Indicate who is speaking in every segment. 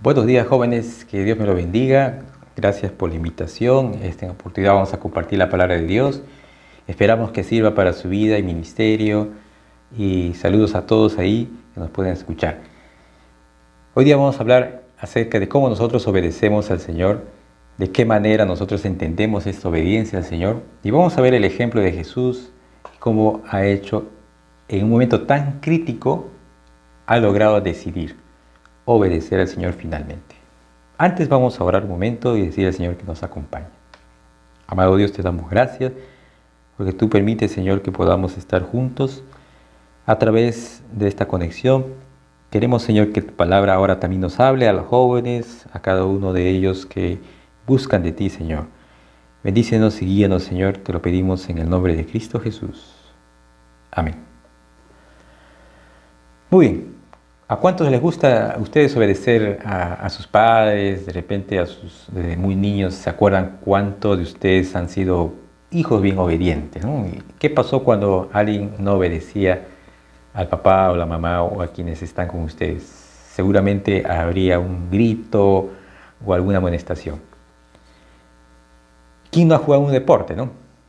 Speaker 1: Buenos días, jóvenes, que Dios me lo bendiga. Gracias por la invitación. Esta oportunidad vamos a compartir la palabra de Dios. Esperamos que sirva para su vida y ministerio. Y saludos a todos ahí que nos pueden escuchar. Hoy día vamos a hablar acerca de cómo nosotros obedecemos al Señor, de qué manera nosotros entendemos esta obediencia al Señor. Y vamos a ver el ejemplo de Jesús, cómo ha hecho en un momento tan crítico, ha logrado decidir obedecer al Señor finalmente. Antes vamos a orar un momento y decir al Señor que nos acompañe. Amado Dios, te damos gracias porque tú permites, Señor, que podamos estar juntos a través de esta conexión. Queremos, Señor, que tu palabra ahora también nos hable a los jóvenes, a cada uno de ellos que buscan de ti, Señor. Bendícenos y guíanos, Señor, te lo pedimos en el nombre de Cristo Jesús. Amén. Muy bien. ¿A cuántos les gusta a ustedes obedecer a sus padres? De repente desde muy niños, ¿se acuerdan cuántos de ustedes han sido hijos bien obedientes, ¿no? ¿Qué pasó cuando alguien no obedecía al papá o la mamá o a quienes están con ustedes? Seguramente habría un grito o alguna amonestación. ¿Quién no ha jugado un deporte, no?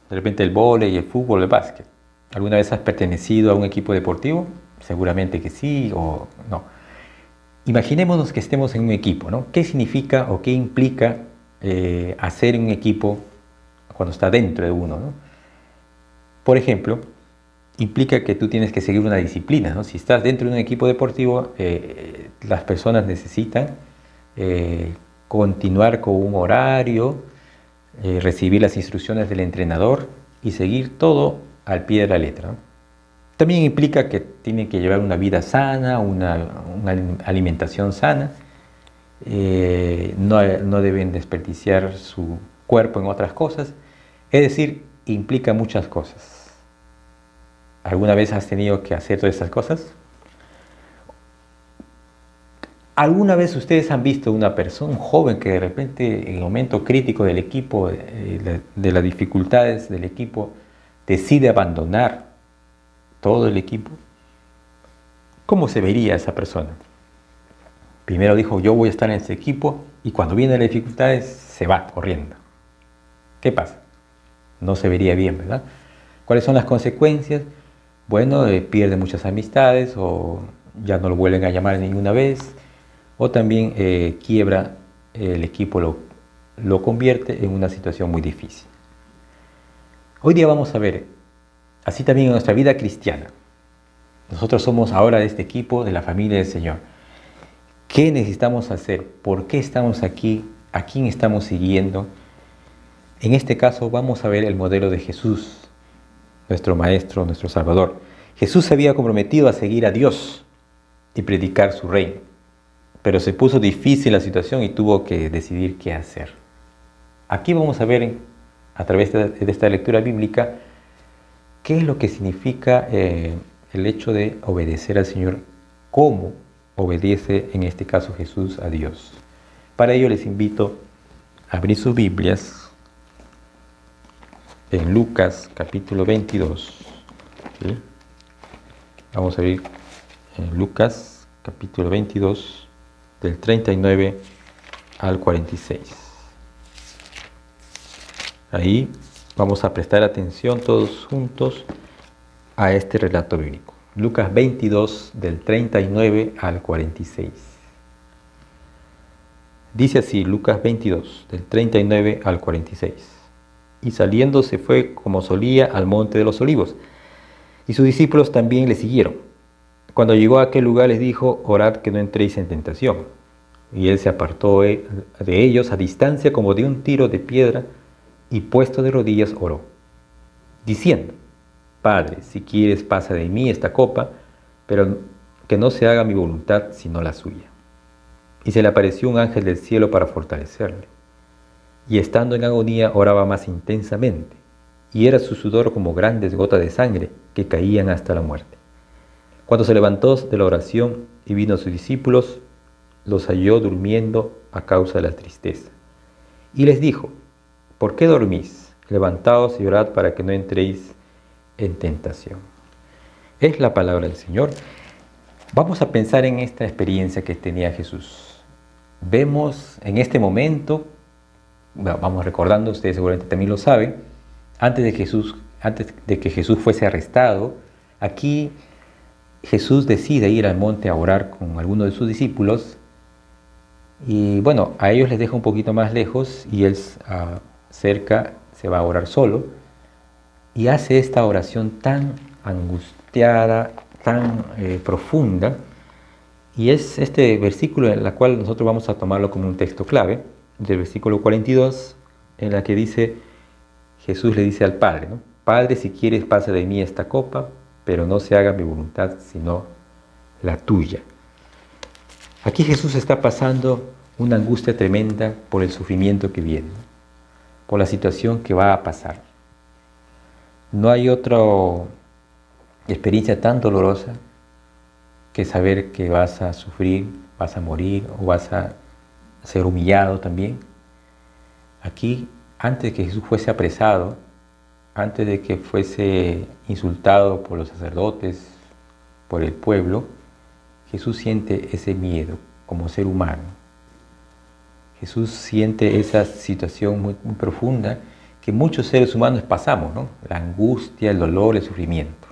Speaker 1: De repente el vóley, el fútbol, el básquet. ¿Alguna vez has pertenecido a un equipo deportivo? Seguramente que sí o no. Imaginémonos que estemos en un equipo, ¿no? ¿Qué significa o qué implica hacer un equipo cuando está dentro de uno, ¿no? Por ejemplo, implica que tú tienes que seguir una disciplina, ¿no? Si estás dentro de un equipo deportivo, las personas necesitan continuar con un horario, recibir las instrucciones del entrenador y seguir todo al pie de la letra, ¿no? También implica que tienen que llevar una vida sana, una alimentación sana. No deben desperdiciar su cuerpo en otras cosas. Es decir, implica muchas cosas. ¿Alguna vez has tenido que hacer todas estas cosas? ¿Alguna vez ustedes han visto una persona, un joven que de repente en el momento crítico del equipo, de las dificultades del equipo, decide abandonar todo el equipo? ¿Cómo se vería esa persona? Primero dijo, yo voy a estar en ese equipo, y cuando vienen las dificultades se va corriendo. ¿Qué pasa? No se vería bien, ¿verdad? ¿Cuáles son las consecuencias? Bueno, pierde muchas amistades, o ya no lo vuelven a llamar ninguna vez, o también quiebra el equipo, lo convierte en una situación muy difícil. Hoy día vamos a ver, así también en nuestra vida cristiana. Nosotros somos ahora de este equipo, de la familia del Señor. ¿Qué necesitamos hacer? ¿Por qué estamos aquí? ¿A quién estamos siguiendo? En este caso vamos a ver el modelo de Jesús, nuestro Maestro, nuestro Salvador. Jesús se había comprometido a seguir a Dios y predicar su reino, pero se puso difícil la situación y tuvo que decidir qué hacer. Aquí vamos a ver, a través de esta lectura bíblica, ¿qué es lo que significa el hecho de obedecer al Señor? ¿Cómo obedece en este caso Jesús a Dios? Para ello les invito a abrir sus Biblias en Lucas capítulo 22. ¿Sí? Vamos a abrir en Lucas capítulo 22 del 39 al 46. Ahí vamos a prestar atención todos juntos a este relato bíblico. Lucas 22, del 39 al 46. Dice así, Lucas 22, del 39 al 46. Y saliendo se fue como solía al monte de los olivos, y sus discípulos también le siguieron. Cuando llegó a aquel lugar les dijo, orad que no entréis en tentación. Y él se apartó de ellos a distancia como de un tiro de piedra, y puesto de rodillas oró, diciendo, Padre, si quieres pasa de mí esta copa, pero que no se haga mi voluntad sino la suya. Y se le apareció un ángel del cielo para fortalecerle. Y estando en agonía oraba más intensamente, y era su sudor como grandes gotas de sangre que caían hasta la muerte. Cuando se levantó de la oración y vino a sus discípulos, los halló durmiendo a causa de la tristeza. Y les dijo, ¿por qué dormís? Levantaos y orad para que no entréis en tentación. Es la palabra del Señor. Vamos a pensar en esta experiencia que tenía Jesús. Vemos en este momento, vamos recordando, ustedes seguramente también lo saben, antes de que Jesús fuese arrestado, aquí Jesús decide ir al monte a orar con algunos de sus discípulos y bueno, a ellos les deja un poquito más lejos y él cerca se va a orar solo y hace esta oración tan angustiada, tan profunda, y es este versículo en el cual nosotros vamos a tomarlo como un texto clave, del versículo 42, en la que dice, Jesús le dice al Padre, ¿no? Padre, si quieres pasa de mí esta copa, pero no se haga mi voluntad sino la tuya. Aquí Jesús está pasando una angustia tremenda por el sufrimiento que viene, por la situación que va a pasar. No hay otra experiencia tan dolorosa que saber que vas a sufrir, vas a morir o vas a ser humillado también. Aquí, antes de que Jesús fuese apresado, antes de que fuese insultado por los sacerdotes, por el pueblo, Jesús siente ese miedo como ser humano. Jesús siente esa situación muy, muy profunda que muchos seres humanos pasamos, ¿no? La angustia, el dolor, el sufrimiento.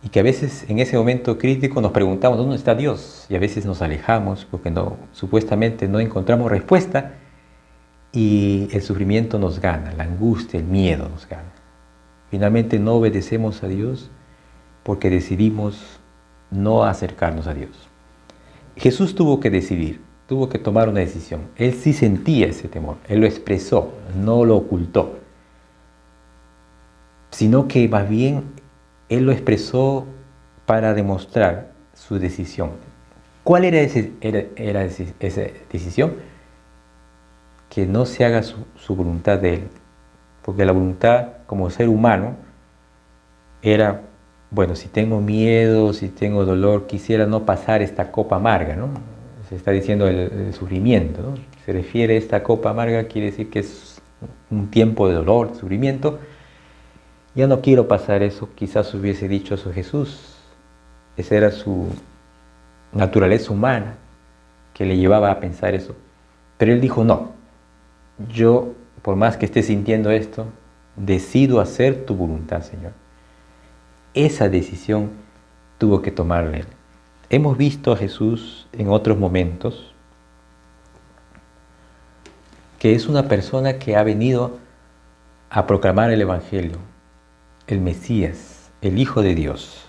Speaker 1: Y que a veces en ese momento crítico nos preguntamos, ¿dónde está Dios? Y a veces nos alejamos porque supuestamente no encontramos respuesta y el sufrimiento nos gana, la angustia, el miedo nos gana. Finalmente no obedecemos a Dios porque decidimos no acercarnos a Dios. Jesús tuvo que decidir, tuvo que tomar una decisión. Él sí sentía ese temor, Él lo expresó, no lo ocultó, sino que más bien Él lo expresó para demostrar su decisión. ¿Cuál era esa decisión? Que no se haga su voluntad de Él. Porque la voluntad como ser humano era, bueno, si tengo miedo, si tengo dolor, quisiera no pasar esta copa amarga, ¿no? Se está diciendo el sufrimiento, ¿no? Se refiere a esta copa amarga, quiere decir que es un tiempo de dolor, de sufrimiento. Ya no quiero pasar eso, quizás hubiese dicho eso Jesús. Esa era su naturaleza humana que le llevaba a pensar eso. Pero Él dijo, no, yo, por más que esté sintiendo esto, decido hacer tu voluntad, Señor. Esa decisión tuvo que tomarla Él. Hemos visto a Jesús en otros momentos que es una persona que ha venido a proclamar el Evangelio, el Mesías, el Hijo de Dios.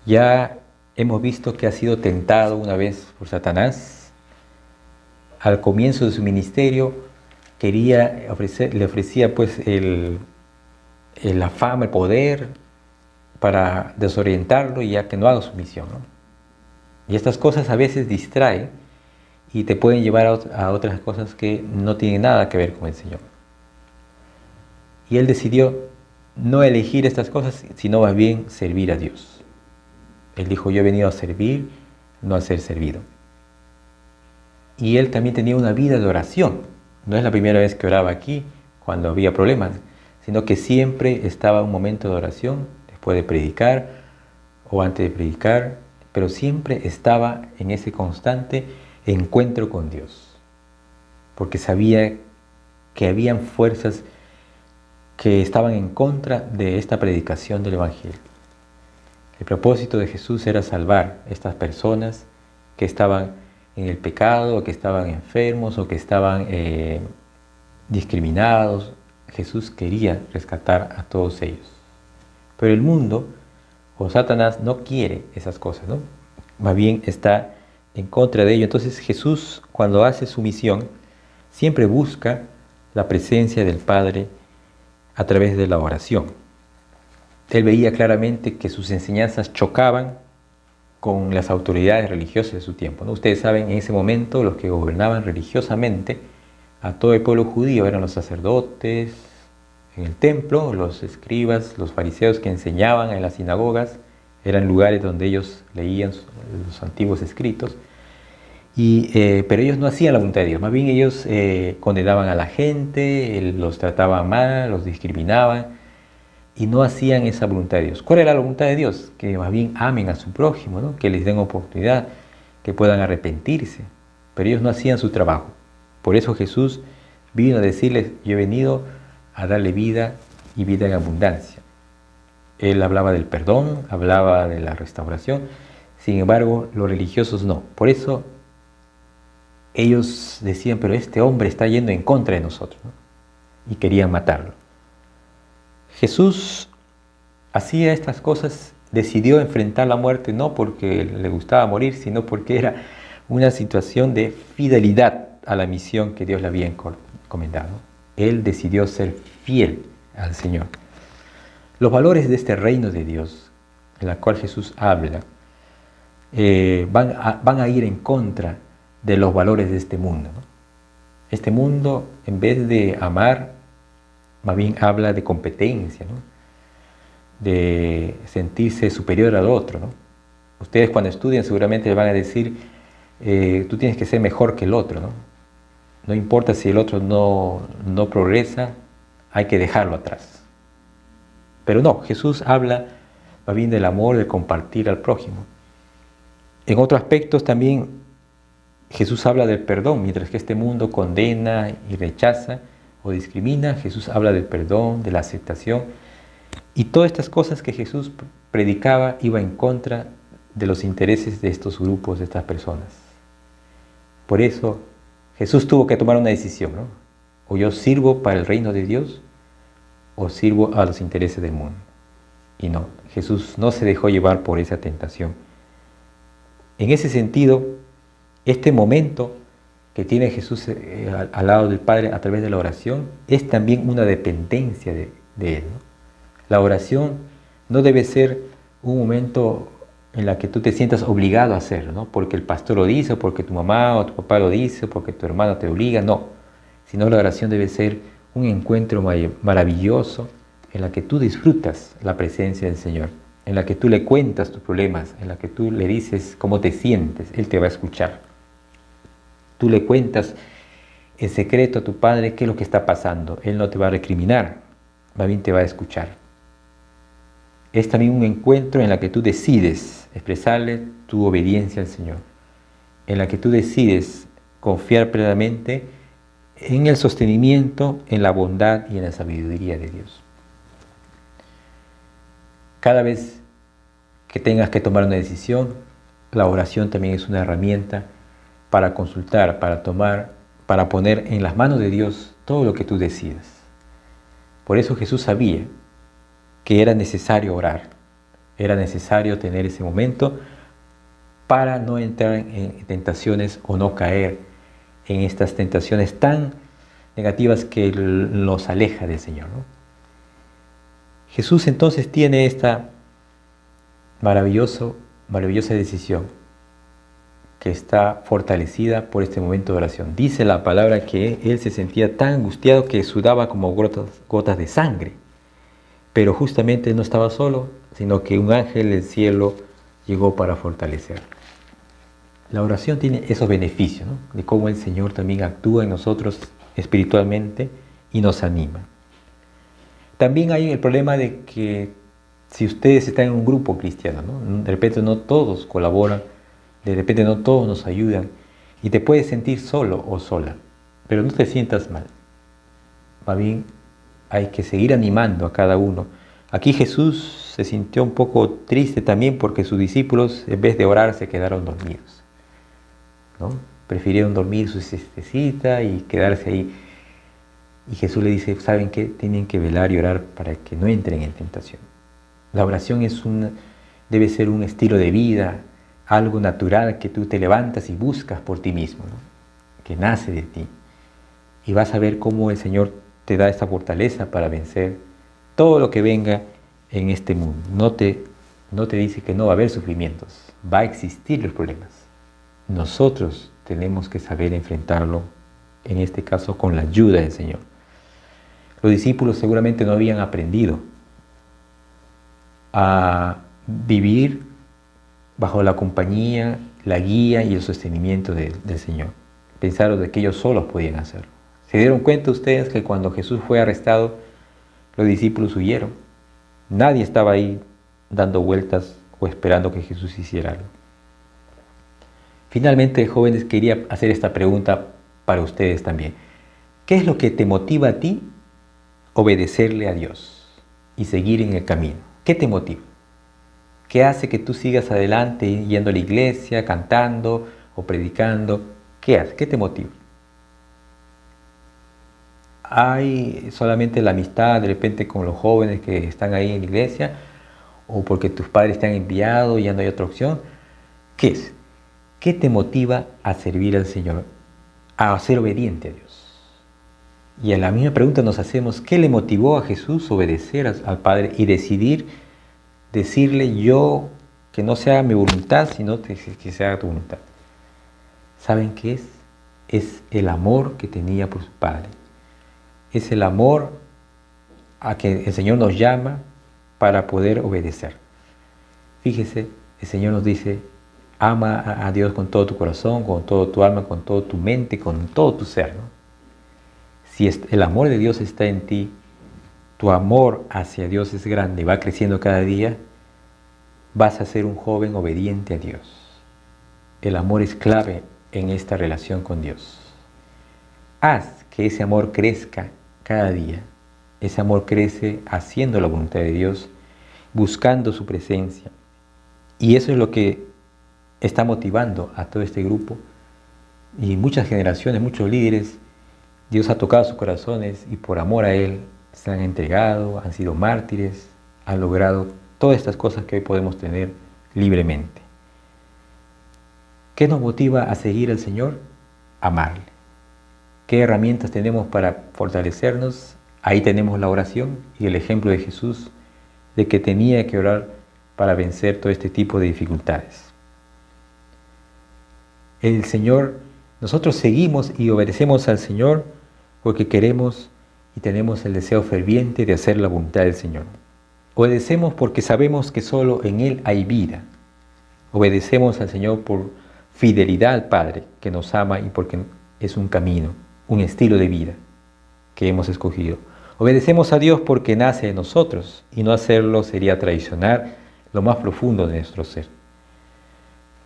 Speaker 1: Ya hemos visto que ha sido tentado una vez por Satanás. Al comienzo de su ministerio le ofrecía pues la fama, el poder para desorientarlo y ya que no haga su misión, ¿no? Y estas cosas a veces distraen y te pueden llevar a otras cosas que no tienen nada que ver con el Señor. Y Él decidió no elegir estas cosas, sino más bien servir a Dios. Él dijo, yo he venido a servir, no a ser servido. Y Él también tenía una vida de oración. No es la primera vez que oraba aquí, cuando había problemas, sino que siempre estaba en un momento de oración, después de predicar o antes de predicar, pero siempre estaba en ese constante encuentro con Dios. Porque sabía que habían fuerzas que estaban en contra de esta predicación del Evangelio. El propósito de Jesús era salvar a estas personas que estaban en el pecado, o que estaban enfermos, o que estaban discriminados. Jesús quería rescatar a todos ellos. Pero el mundo, o Satanás, no quiere esas cosas, ¿no? Más bien está en contra de ello. Entonces Jesús, cuando hace su misión, siempre busca la presencia del Padre a través de la oración. Él veía claramente que sus enseñanzas chocaban con las autoridades religiosas de su tiempo, ¿no? Ustedes saben, en ese momento los que gobernaban religiosamente a todo el pueblo judío eran los sacerdotes en el templo, los escribas, los fariseos que enseñaban en las sinagogas, eran lugares donde ellos leían los antiguos escritos. Pero ellos no hacían la voluntad de Dios, más bien ellos condenaban a la gente, los trataban mal, los discriminaban y no hacían esa voluntad de Dios. ¿Cuál era la voluntad de Dios? Que más bien amen a su prójimo, ¿no? Que les den oportunidad, que puedan arrepentirse. pero ellos no hacían su trabajo. Por eso Jesús vino a decirles, yo he venido a darle vida y vida en abundancia. Él hablaba del perdón, hablaba de la restauración, sin embargo, los religiosos no. Por eso ellos decían, pero este hombre está yendo en contra de nosotros, ¿no? Y querían matarlo. Jesús hacía estas cosas, decidió enfrentar la muerte no porque le gustaba morir, sino porque era una situación de fidelidad a la misión que Dios le había encomendado. Él decidió ser fiel al Señor. Los valores de este reino de Dios, en la cual Jesús habla, van a ir en contra de los valores de este mundo, ¿no? Este mundo, en vez de amar, más bien habla de competencia, ¿no? De sentirse superior al otro, ¿no? Ustedes cuando estudian seguramente les van a decir, tú tienes que ser mejor que el otro, ¿no? No importa si el otro no progresa, hay que dejarlo atrás. Pero no, Jesús habla más bien del amor, de compartir al prójimo. En otros aspectos también Jesús habla del perdón, mientras que este mundo condena y rechaza o discrimina, Jesús habla del perdón, de la aceptación. Y todas estas cosas que Jesús predicaba iba en contra de los intereses de estos grupos, de estas personas. Por eso Jesús tuvo que tomar una decisión, ¿no? O yo sirvo para el reino de Dios o sirvo a los intereses del mundo. Y no, Jesús no se dejó llevar por esa tentación. En ese sentido, este momento que tiene Jesús al lado del Padre a través de la oración es también una dependencia de Él, ¿no? La oración no debe ser un momento en la que tú te sientas obligado a hacerlo, ¿no? Porque el pastor lo dice, o porque tu mamá o tu papá lo dice, o porque tu hermano te obliga, no. Sino la oración debe ser un encuentro maravilloso en la que tú disfrutas la presencia del Señor, en la que tú le cuentas tus problemas, en la que tú le dices cómo te sientes, Él te va a escuchar. Tú le cuentas en secreto a tu Padre qué es lo que está pasando. Él no te va a recriminar, más bien te va a escuchar. Es también un encuentro en la que tú decides expresarle tu obediencia al Señor, en la que tú decides confiar plenamente en el sostenimiento, en la bondad y en la sabiduría de Dios. Cada vez que tengas que tomar una decisión, la oración también es una herramienta para consultar, para poner en las manos de Dios todo lo que tú decidas. Por eso Jesús sabía que era necesario orar, era necesario tener ese momento para no entrar en tentaciones o no caer en estas tentaciones tan negativas que los aleja del Señor, ¿no? Jesús entonces tiene esta maravillosa decisión que está fortalecida por este momento de oración. Dice la palabra que él se sentía tan angustiado que sudaba como gotas de sangre. Pero justamente no estaba solo, sino que un ángel del cielo llegó para fortalecer. La oración tiene esos beneficios, ¿no? De cómo el Señor también actúa en nosotros espiritualmente y nos anima. También hay el problema de que si ustedes están en un grupo cristiano, ¿no? De repente no todos colaboran, de repente no todos nos ayudan y te puedes sentir solo o sola, pero no te sientas mal. Más bien hay que seguir animando a cada uno. Aquí Jesús se sintió un poco triste también porque sus discípulos en vez de orar se quedaron dormidos, ¿no? Prefirieron dormir su siestecita y quedarse ahí. Y Jesús le dice, ¿saben qué? Tienen que velar y orar para que no entren en tentación. La oración debe ser un estilo de vida, algo natural que tú te levantas y buscas por ti mismo, ¿no? Que nace de ti. Y vas a ver cómo el Señor te da esta fortaleza para vencer todo lo que venga en este mundo. No te dice que no va a haber sufrimientos, va a existir los problemas. Nosotros tenemos que saber enfrentarlo, en este caso con la ayuda del Señor. Los discípulos seguramente no habían aprendido a vivir bajo la compañía, la guía y el sostenimiento del Señor. Pensaron de que ellos solos podían hacerlo. ¿Se dieron cuenta ustedes que cuando Jesús fue arrestado, los discípulos huyeron? Nadie estaba ahí dando vueltas o esperando que Jesús hiciera algo. Finalmente, jóvenes, quería hacer esta pregunta para ustedes también. ¿Qué es lo que te motiva a ti obedecerle a Dios y seguir en el camino? ¿Qué te motiva? ¿Qué hace que tú sigas adelante yendo a la iglesia, cantando o predicando? ¿Qué hace? ¿Qué te motiva? ¿Hay solamente la amistad de repente con los jóvenes que están ahí en la iglesia? ¿O porque tus padres te han enviado y ya no hay otra opción? ¿Qué es? ¿Qué te motiva a servir al Señor? A ser obediente a Dios. Y a la misma pregunta nos hacemos, ¿qué le motivó a Jesús a obedecer al Padre y decirle yo que no sea mi voluntad, sino que se haga tu voluntad? ¿Saben qué es? Es el amor que tenía por su Padre. Es el amor a que el Señor nos llama para poder obedecer. Fíjese, el Señor nos dice, ama a Dios con todo tu corazón, con todo tu alma, con toda tu mente, con todo tu ser, ¿no? Si el amor de Dios está en ti, tu amor hacia Dios es grande, va creciendo cada día, vas a ser un joven obediente a Dios. El amor es clave en esta relación con Dios. Haz que ese amor crezca cada día. Ese amor crece haciendo la voluntad de Dios, buscando su presencia. Y eso es lo que está motivando a todo este grupo y muchas generaciones, muchos líderes. Dios ha tocado sus corazones y por amor a Él se han entregado, han sido mártires, han logrado todas estas cosas que hoy podemos tener libremente. ¿Qué nos motiva a seguir al Señor? Amarle. ¿Qué herramientas tenemos para fortalecernos? Ahí tenemos la oración y el ejemplo de Jesús de que tenía que orar para vencer todo este tipo de dificultades. El Señor, nosotros seguimos y obedecemos al Señor porque queremos y tenemos el deseo ferviente de hacer la voluntad del Señor. Obedecemos porque sabemos que solo en Él hay vida. Obedecemos al Señor por fidelidad al Padre que nos ama y porque es un camino, un estilo de vida que hemos escogido. Obedecemos a Dios porque nace en nosotros y no hacerlo sería traicionar lo más profundo de nuestro ser.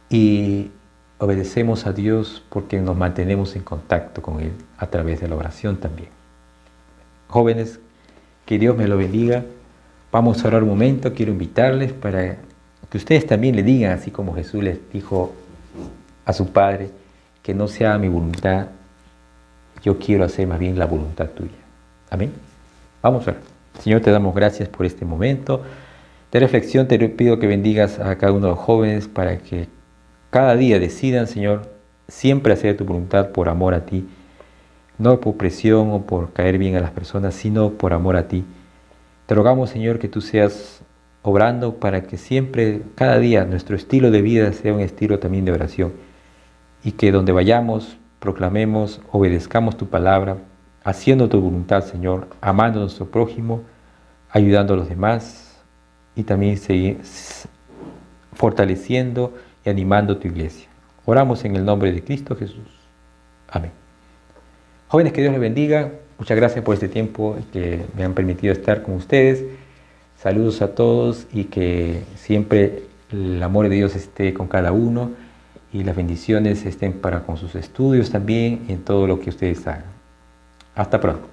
Speaker 1: Y obedecemos a Dios porque nos mantenemos en contacto con Él a través de la oración también. Jóvenes, que Dios me lo bendiga. Vamos a orar un momento. Quiero invitarles para que ustedes también le digan, así como Jesús les dijo a su Padre, que no sea mi voluntad, yo quiero hacer más bien la voluntad tuya. Amén. Vamos a orar. Señor, te damos gracias por este momento de reflexión. Te pido que bendigas a cada uno de los jóvenes para que cada día decidan, Señor, siempre hacer tu voluntad por amor a ti, no por presión o por caer bien a las personas, sino por amor a ti. Te rogamos, Señor, que tú seas obrando para que siempre, cada día, nuestro estilo de vida sea un estilo también de oración y que donde vayamos, proclamemos, obedezcamos tu palabra, haciendo tu voluntad, Señor, amando a nuestro prójimo, ayudando a los demás y también seguir fortaleciendo y animando tu iglesia. Oramos en el nombre de Cristo Jesús. Amén. Jóvenes, que Dios les bendiga. Muchas gracias por este tiempo que me han permitido estar con ustedes. Saludos a todos y que siempre el amor de Dios esté con cada uno y las bendiciones estén para con sus estudios también y en todo lo que ustedes hagan. Hasta pronto.